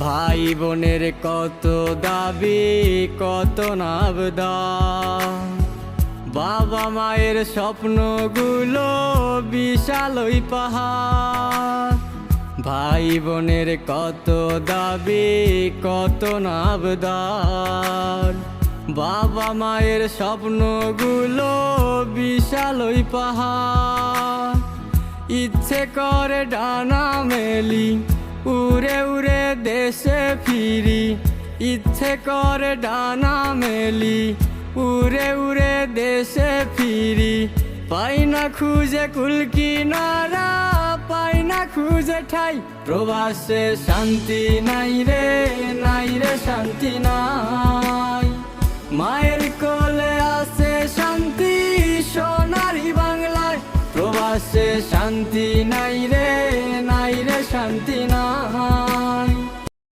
ভাই বোনের কত দাবি কত নাবদান, বাবা মায়ের স্বপ্নগুলো বিশাল ওই পাহাড়। ভাই বোনের কত দাবি কত নাবদান, বাবা মায়ের স্বপ্নগুলো বিশাল ওই পাহাড়। ইচ্ছে করে ডানা মেলি উড়ে উড়ে দেশে ফিরি, ইচ্ছে করে ডানা মেলি উড়ে উড়ে দেশে ফিরি। পাই না খুঁজে কুল কিনারা, পাই না খুঁজে ঠাই, প্রবাসে শান্তি নাই রে, নাই রে শান্তি নাই। মায়ের কোলে আছে শান্তি সোনারি বাংলায়, প্রবাসে শান্তি নাই রে, নাই রে শান্তি নাই।